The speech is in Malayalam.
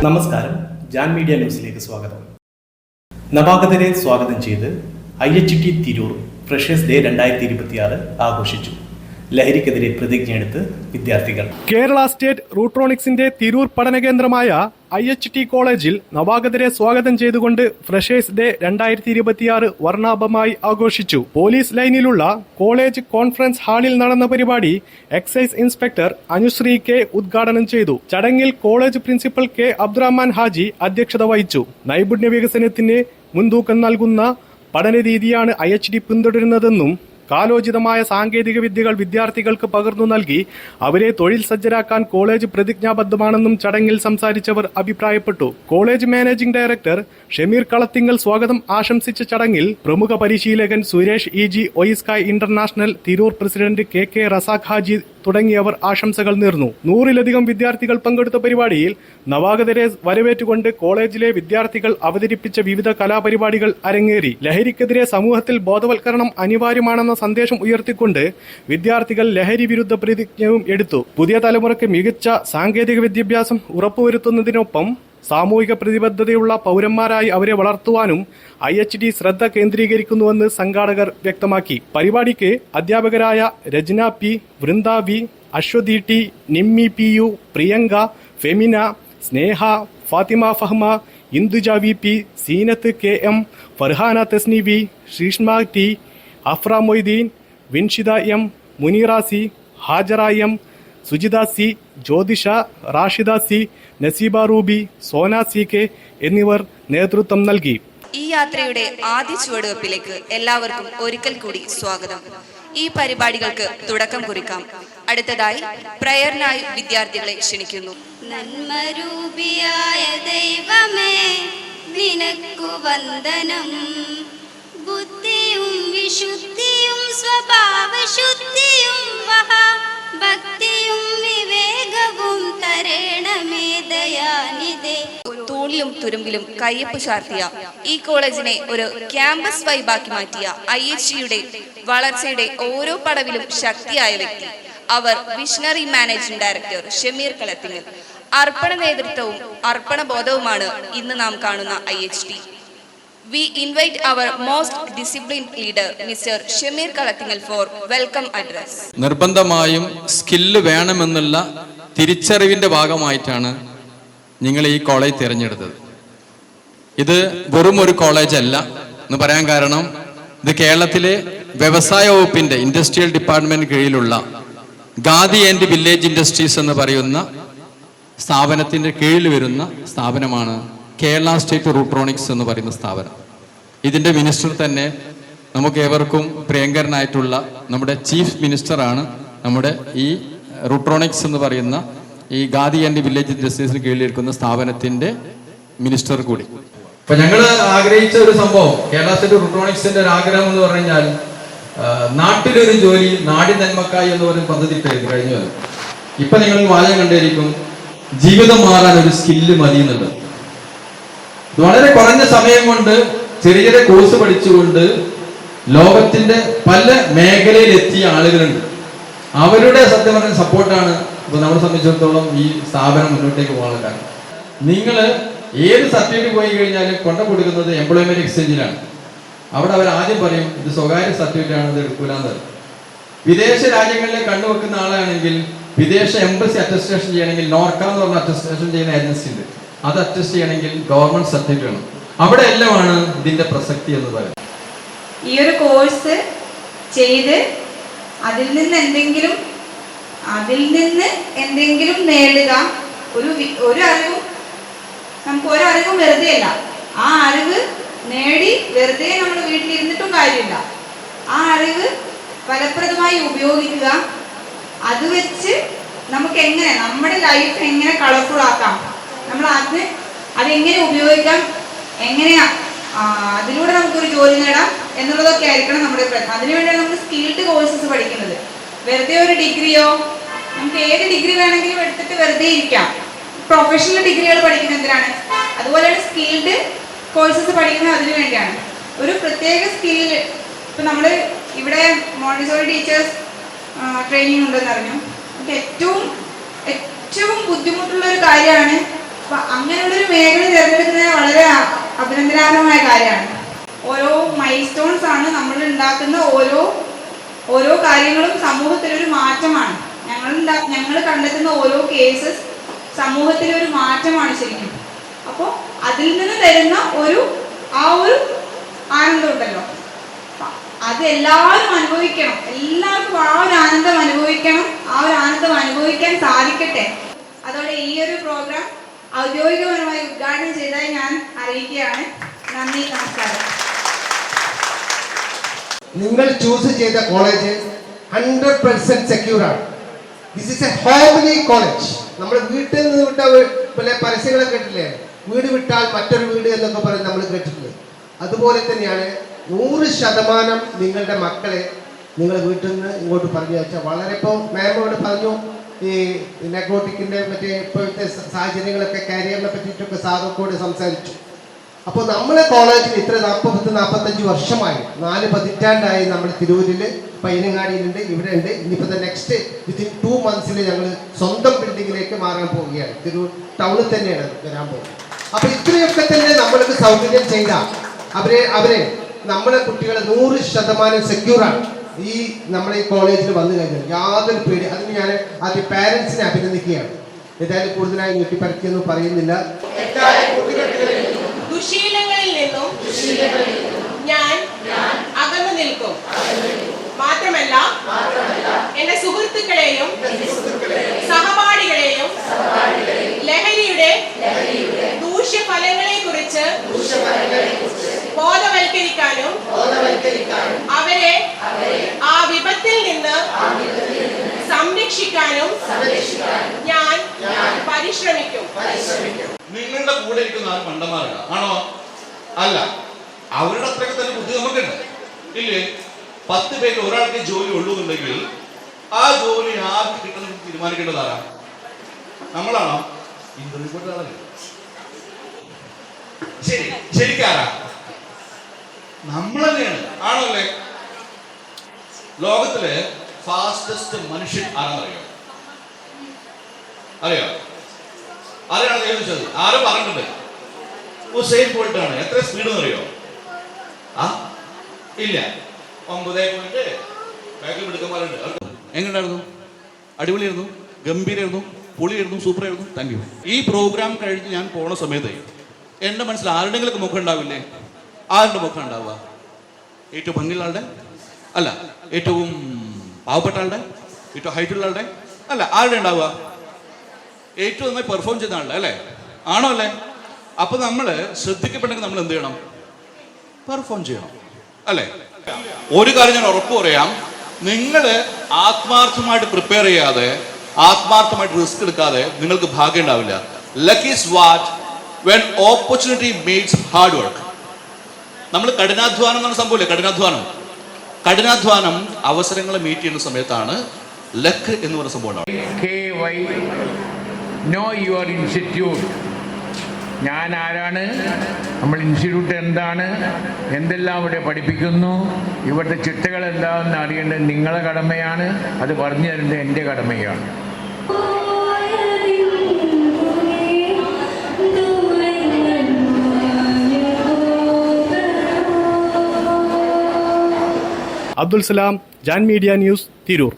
നമസ്കാരം, ജാൻ മീഡിയ ന്യൂസിലേക്ക് സ്വാഗതം. നവാഗതരെ സ്വാഗതം ചെയ്ത് IHT തിരൂർ ഫ്രഷേഴ്സ് ഡേ 2026 ആഘോഷിച്ചു. ലഹരിക്കെതിരെ പ്രതിജ്ഞയെടുത്ത് വിദ്യാർത്ഥികൾ. കേരള സ്റ്റേറ്റ് റൂട്രോണിക്സിന്റെ തിരൂർ പഠനകേന്ദ്രമായ IHT കോളേജിൽ നവാഗതരെ സ്വാഗതം ചെയ്തുകൊണ്ട് ഫ്രഷേഴ്സ് ഡേ 2026 വർണ്ണാഭമായി ആഘോഷിച്ചു. പോലീസ് ലൈനിലുള്ള കോളേജ് കോൺഫറൻസ് ഹാളിൽ നടന്ന പരിപാടി എക്സൈസ് ഇൻസ്പെക്ടർ അനുശ്രീ കെ ഉദ്ഘാടനം ചെയ്തു. ചടങ്ങിൽ college principal K Abdurahman Haji അധ്യക്ഷത വഹിച്ചു. നൈപുണ്യ വികസനത്തിന് മുൻതൂക്കം നൽകുന്ന പഠനരീതിയാണ് IHT പിന്തുടരുന്നതെന്നും കാലോചിതമായ സാങ്കേതിക വിദ്യകൾ വിദ്യാർത്ഥികൾക്ക് പകർന്നു നൽകി അവരെ തൊഴിൽ സജ്ജരാക്കാൻ കോളേജ് പ്രതിജ്ഞാബദ്ധമാണെന്നും ചടങ്ങിൽ സംസാരിച്ചവർ അഭിപ്രായപ്പെട്ടു. College managing director Shameer Kalathingal സ്വാഗതം ആശംസിച്ച ചടങ്ങിൽ പ്രമുഖ പരിശീലകൻ Suresh EG Oisca international Tirur president KK Razak Haji തുടങ്ങിയവർ ആശംസകൾ നേർന്നു. 100-ലധികം വിദ്യാർത്ഥികൾ പങ്കെടുത്ത പരിപാടിയിൽ നവാഗതരെ വരവേറ്റുകൊണ്ട് കോളേജിലെ വിദ്യാർത്ഥികൾ അവതരിപ്പിച്ച വിവിധ കലാപരിപാടികൾ അരങ്ങേറി. ലഹരിക്കെതിരെ സമൂഹത്തിൽ ബോധവൽക്കരണം അനിവാര്യമാണെന്ന സന്ദേശം ഉയർത്തിക്കൊണ്ട് വിദ്യാർത്ഥികൾ ലഹരി വിരുദ്ധ പ്രതിജ്ഞയും എടുത്തു. പുതിയ തലമുറയ്ക്ക് മികച്ച സാങ്കേതിക വിദ്യാഭ്യാസം ഉറപ്പുവരുത്തുന്നതിനൊപ്പം സാമൂഹിക പ്രതിബദ്ധതയുള്ള പൗരന്മാരായി അവരെ വളർത്തുവാനും IHT ശ്രദ്ധ കേന്ദ്രീകരിക്കുന്നുവെന്ന് സംഘാടകർ വ്യക്തമാക്കി. പരിപാടിക്ക് അധ്യാപകരായ Rachana P, Vrinda V, Aswathi T, Nimmi PU, Priyanka, Femina, Sneha, Fathima Fahma, Induja VP, Seenath KM, Farhana Tasni V, Sreeshma T, Afra Moideen, Vinshitha M, Muneera C, Hajara M, Sujitha C, Jyothisha, Rashida C, Naseeba Ruby, Sona CK എന്നിവർ നേതൃത്വം നൽകി. ഈ യാത്രയുടെ ആദ്യ ചുവടുവെപ്പിലേക്ക് എല്ലാവർക്കും ഒരിക്കൽ കൂടി സ്വാഗതം. ഈ പരിപാടികൾക്ക് തുടക്കം കുറിക്കാം. അടുത്തതായി പ്രയറിനായി വിദ്യാർത്ഥികളെ ക്ഷണിക്കുന്നു. നന്മരൂപിയായ ദൈവമേ, നിനക്കു വന്ദനം. ബുദ്ധിയും വിശുദ്ധിയും സ്വഭാവശുദ്ധിയും ഭക്തിയും വിവേകവും തരണമേ ദയാനിധേ. തൂണിലും തുരുമ്പിലും കയ്യൊപ്പ് ചാർത്തിയ ഈ കോളേജിനെ ഒരു ക്യാമ്പസ് വൈബാക്കി മാറ്റിയ IHTയുടെ വളർച്ചയുടെ ഓരോ പടവിലും ശക്തിയായ വ്യക്തി അവർ visionary managing director Shameer Kalathingal. അർപ്പണ നേതൃത്വവും അർപ്പണ ബോധവുമാണ് ഇന്ന് നാം കാണുന്ന IHT. We invite our most disciplined leader, Mr. Shameer Kalathingal for welcome address. നിർബന്ധമായും സ്കില്ല് വേണമെന്നുള്ള തിരിച്ചറിവിൻ്റെ ഭാഗമായിട്ടാണ് നിങ്ങൾ ഈ കോളേജ് തിരഞ്ഞെടുത്തത്. ഇത് വെറും ഒരു കോളേജ് അല്ല എന്ന് പറയാൻ കാരണം ഇത് കേരളത്തിലെ വ്യവസായ വകുപ്പിൻ്റെ ഇൻഡസ്ട്രിയൽ ഡിപ്പാർട്ട്മെന്റ് കീഴിലുള്ള ഖാദി ആൻഡ് വില്ലേജ് ഇൻഡസ്ട്രീസ് എന്ന് പറയുന്ന സ്ഥാപനത്തിൻ്റെ കീഴിൽ വരുന്ന സ്ഥാപനമാണ് കേരള സ്റ്റേറ്റ് റൂട്രോണിക്സ് എന്ന് പറയുന്ന സ്ഥാപനം. ഇതിൻ്റെ മിനിസ്റ്റർ തന്നെ നമുക്ക് ഏവർക്കും പ്രിയങ്കരനായിട്ടുള്ള നമ്മുടെ ചീഫ് മിനിസ്റ്ററാണ് നമ്മുടെ ഈ റൂട്രോണിക്സ് എന്ന് പറയുന്ന ഈ ഖാദി ആൻഡ് വില്ലേജ് ഇൻഡസ്ട്രീസിന് കീഴിലിരിക്കുന്ന സ്ഥാപനത്തിൻ്റെ മിനിസ്റ്റർ കൂടി. ഇപ്പൊ ഞങ്ങൾ ആഗ്രഹിച്ച ഒരു സംഭവം, കേരള സ്റ്റേറ്റ് റൂട്രോണിക്സിന്റെ ഒരു ആഗ്രഹം എന്ന് പറഞ്ഞാൽ നാട്ടിലൊരു ജോലി നാടി നന്മക്കായി എന്ന് പറയുന്ന പദ്ധതി കഴിഞ്ഞു. ഇപ്പൊ നിങ്ങൾ വാചകം കണ്ടിരിക്കും, ജീവിതം മാറാൻ ഒരു സ്കില്ല് മതി എന്നുള്ളത്. വളരെ കുറഞ്ഞ സമയം കൊണ്ട് ചെറിയ ചെറിയ കോഴ്സ് പഠിച്ചുകൊണ്ട് ലോകത്തിന്റെ പല മേഖലയിൽ എത്തിയ ആളുകളുണ്ട്. അവരുടെ സത്യം പറഞ്ഞ സപ്പോർട്ടാണ് ഇപ്പൊ നമ്മളെ സംബന്ധിച്ചിടത്തോളം ഈ സ്ഥാപനം മുന്നോട്ടേക്ക് പോകാൻ കാരണം. നിങ്ങൾ ഏത് സർട്ടിഫിക്കറ്റ് പോയി കഴിഞ്ഞാലും കൊണ്ടു കൊടുക്കുന്നത് എംപ്ലോയ്മെന്റ് എക്സ്ചേഞ്ചിലാണ്. അവിടെ അവർ ആദ്യം പറയും ഇത് സ്വകാര്യ സർട്ടിഫിക്കറ്റ് ആണ്, ഇത് എടുക്കൂലെന്ന് പറയും. വിദേശ രാജ്യങ്ങളിലെ കണ്ടുവെക്കുന്ന ആളാണെങ്കിൽ വിദേശ എംബസി അറ്റസ്റ്റേഷൻ ചെയ്യണമെങ്കിൽ നോർക്ക എന്ന് പറഞ്ഞ അറ്റസ്റ്റേഷൻ ചെയ്യുന്ന ഏജൻസി ഉണ്ട്. അത് അറ്റസ്റ്റ് ചെയ്യണമെങ്കിൽ ഗവൺമെന്റ് സർട്ടിഫിക്കറ്റ് വേണം. അവിടെ എല്ലാമാണ് ഇതിന്റെ പ്രസക്തി എന്ന് പറയുന്നത്. ഈ ഒരു കോഴ്സ് ചെയ്ത് അതിൽ നിന്ന് എന്തെങ്കിലും നേടുക. ഒരു അറിവും നമുക്ക് ഓരോ അറിവും വെറുതെ അല്ല. ആ അറിവ് നേടി വെറുതെ നമ്മൾ വീട്ടിലിരുന്നിട്ടും കാര്യമില്ല. ആ അറിവ് ഫലപ്രദമായി ഉപയോഗിക്കുക. അത് വെച്ച് നമുക്ക് എങ്ങനെ നമ്മുടെ ലൈഫ് എങ്ങനെ കളർഫുൾ ആക്കാം, നമ്മൾ അതെങ്ങനെ ഉപയോഗിക്കാം, എങ്ങനെയാ അതിലൂടെ നമുക്കൊരു ജോലി നേടാം എന്നുള്ളതൊക്കെ ആയിരിക്കണം നമ്മുടെ പ്രശ്നം. അതിനുവേണ്ടിയാണ് നമ്മൾ സ്കിൽഡ് കോഴ്സസ് പഠിക്കുന്നത്. വെറുതെ ഒരു ഡിഗ്രിയോ, നമുക്ക് ഏത് ഡിഗ്രി വേണമെങ്കിലും എടുത്തിട്ട് വെറുതെ ഇരിക്കാം. പ്രൊഫഷണൽ ഡിഗ്രികൾ പഠിക്കുന്നത് എന്തിനാണ്? അതുപോലെയാണ് സ്കിൽഡ് കോഴ്സസ് പഠിക്കുന്നത് അതിനു വേണ്ടിയാണ്. ഒരു പ്രത്യേക സ്കില്ല് ഇപ്പം നമ്മൾ ഇവിടെ മോണ്ടിസോറി ടീച്ചേഴ്സ് ട്രെയിനിങ് ഉണ്ടെന്ന് അറിഞ്ഞു. ഏറ്റവും ബുദ്ധിമുട്ടുള്ള ഒരു കാര്യമാണ് അപ്പൊ അങ്ങനെയുള്ളൊരു മേഖല തിരഞ്ഞെടുക്കുന്നത് വളരെ അഭിനന്ദനാർഹമായ കാര്യമാണ്. ഓരോ മൈൽ സ്റ്റോൺസ് ആണ് നമ്മൾ ഉണ്ടാക്കുന്ന ഓരോ കാര്യങ്ങളും സമൂഹത്തിലൊരു മാറ്റമാണ്. ഞങ്ങൾ കണ്ടെത്തുന്ന ഓരോ കേസസ് സമൂഹത്തിലൊരു മാറ്റമാണ് ശരിക്കും. അപ്പോൾ അതിൽ നിന്ന് തരുന്ന ആ ഒരു ആനന്ദം ഉണ്ടല്ലോ, അത് എല്ലാവരും അനുഭവിക്കണം. എല്ലാവർക്കും ആ ഒരു ആനന്ദം അനുഭവിക്കണം. ആ ഒരു ആനന്ദം അനുഭവിക്കാൻ സാധിക്കട്ടെ. അതോടെ ഈ ഒരു പ്രോഗ്രാം ഔദ്യോഗികപരമായി ഉദ്ഘാടനം ചെയ്തതായി ഞാൻ അറിയിക്കുകയാണ്. നന്ദി, നമസ്കാരം. നിങ്ങൾ ചൂസ് ചെയ്ത കോളേജ് 100% സെക്യൂർ ആണ്. This is A homely college. നമ്മൾ വീട്ടിൽ നിന്ന് വിട്ട പരസ്യങ്ങളെ കേട്ടില്ലേ, വീട് വിട്ടാൽ മറ്റൊരു വീട് എന്നൊക്കെ പറഞ്ഞ് നമ്മൾ കേട്ടിട്ടില്ലേ. അതുപോലെ തന്നെയാണ് 100% നിങ്ങളുടെ മക്കളെ നിങ്ങൾ വീട്ടിൽ നിന്ന് ഇങ്ങോട്ട് പറഞ്ഞു വെച്ചാൽ വളരെ. ഇപ്പോൾ മാമോട് പറഞ്ഞു ഈ നെഗോട്ടിക്കിൻ്റെ മറ്റേ ഇപ്പോഴത്തെ സാഹചര്യങ്ങളൊക്കെ കാരിയറിനെ പറ്റിയിട്ടൊക്കെ സാറൊക്കെ സംസാരിച്ചു. അപ്പോൾ നമ്മളെ കോളേജിൽ ഇത്ര 40-45 വർഷമായി, 4 പതിറ്റാണ്ടായി നമ്മൾ തിരൂരിൽ പയ്യനങ്ങാടിയിലുണ്ട്, ഇവിടെ ഉണ്ട്. ഇനിയിപ്പോൾ നെക്സ്റ്റ് വിത്തിൻ 2 months ഞങ്ങൾ സ്വന്തം ബിൽഡിങ്ങിലേക്ക് മാറാൻ പോവുകയാണ്. തിരൂർ ടൗണിൽ തന്നെയാണ് വരാൻ പോകുന്നത്. അപ്പോൾ ഇത്രയൊക്കെ തന്നെ നമ്മൾക്ക് സൗകര്യം ചെയ്താൽ അവരെ നമ്മളെ കുട്ടികളെ 100% സെക്യൂറാണ്. ഈ നമ്മുടെ ഈ കോളേജിൽ വന്നു കഴിഞ്ഞാൽ യാതൊരു പേടി. അതിന് ഞാൻ ആദ്യം പാരൻസിനെ അഭിനന്ദിക്കുകയാണ്. ഏതായാലും കൂടുതലായി ഞെട്ടിപ്പരത്തിയൊന്നും പറയുന്നില്ല. ദുശീലങ്ങളിൽ നിന്നും ഞാൻ അകന്നു നിൽക്കും. മാത്രമല്ല എന്റെ സുഹൃത്തുക്കളെയും സഹപാഠികളെയും ലഹരിയുടെ ദൂഷ്യഫലങ്ങളെ കുറിച്ച് ബോധവൽക്കരിക്കാനും അവരെ ആ വിപത്തിൽ നിന്ന് സംരക്ഷിക്കാനും ഞാൻ പരിശ്രമിക്കും. നിങ്ങളുടെ കൂടെ ഇരിക്കുന്ന ആൾ മണ്ടന്മാരാണ് ആണോ? അല്ല, അവരുടെ അത്രയൊക്കെ തന്നെ ബുദ്ധി നമുക്കുണ്ട് ഇല്ലേ? 10 പേര് ഒരാൾക്ക് ജോലി ഉള്ളൂ എന്നുണ്ടെങ്കിൽ ആ ജോലി ആർക്ക് കിട്ടുന്ന തീരുമാനിക്കേണ്ടതാരാ? നമ്മളാണോ? ഇന്റർവ്യൂ ശരി, ശരിക്കാരാ? നമ്മൾ തന്നെയാണ്. ആണോ അല്ലേ? ലോകത്തിലെ ഫാസ്റ്റസ്റ്റ് മനുഷ്യൻ ആരാന്നറിയോ? അറിയോ? ആരാണ് ചോദിച്ചത്? ആരോ പറഞ്ഞിട്ടുണ്ട് ഉസൈൻ ബോൾട്ട് ആണ്. എത്ര സ്പീഡ് എന്നറിയോ? ഇല്ല, 9 ബാക്കിൽ എടുക്കന്മാരുണ്ട്. എങ്ങനെയായിരുന്നു? അടിപൊളിയായിരുന്നു, ഗംഭീരായിരുന്നു, പൊളിയായിരുന്നു, സൂപ്പറായിരുന്നു. Thank you. ഈ പ്രോഗ്രാം കഴിഞ്ഞ് ഞാൻ പോണ സമയത്ത് എൻ്റെ മനസ്സിൽ ആരുടെങ്കിലൊക്കെ മുഖം ഉണ്ടാവില്ലേ? ആരുടെ മുഖം ഉണ്ടാവുക? ഏറ്റവും ഭംഗിയുള്ള ആളുടെ അല്ല, ഏറ്റവും പാവപ്പെട്ട ആളുടെ, ഏറ്റവും ഹൈറ്റുള്ള ആളുടെ അല്ല, ആരുടെ ഉണ്ടാവുക? ഏറ്റവും നന്നായി പെർഫോം ചെയ്ത ആളുടെ അല്ലേ? ആണോ അല്ലേ? അപ്പൊ നമ്മൾ ശ്രദ്ധിക്കപ്പെട്ടെങ്കിൽ നമ്മൾ എന്ത് ചെയ്യണം? പെർഫോം ചെയ്യണം അല്ലേ? ഒരു കാര്യം ഞാൻ ഉറപ്പ് പറയാം, നിങ്ങൾ ആത്മാർത്ഥമായിട്ട് പ്രിപ്പയർ ചെയ്യാതെ, ആത്മാർത്ഥമായിട്ട് റിസ്ക് എടുക്കാതെ നിങ്ങൾക്ക് ഭാഗ്യം ഉണ്ടാവില്ല. Luck is what when opportunity meats hard work. നമ്മൾ കഠിനാധ്വാനം എന്ന സംഭവമില്ലേ? കഠിനാധ്വാനം അവസരങ്ങളെ മീറ്റ് ചെയ്യുന്ന സമയത്താണ് ലക്ക് എന്ന് പറയുന്ന സംഭവം ഉണ്ടാവും. No your institute. ഞാൻ ആരാണ്, നമ്മൾ ഇൻസ്റ്റിറ്റ്യൂട്ട് എന്താണ്, എന്തെല്ലാം ഇവിടെ പഠിപ്പിക്കുന്നു, ഇവിടുത്തെ ചിട്ടകൾ എന്താണെന്ന് അറിയേണ്ടത് നിങ്ങളുടെ കടമയാണ്. അത് പറഞ്ഞു തരേണ്ടത് എൻ്റെ കടമയാണ്. Abdul Salam, Jan media news, Tirur.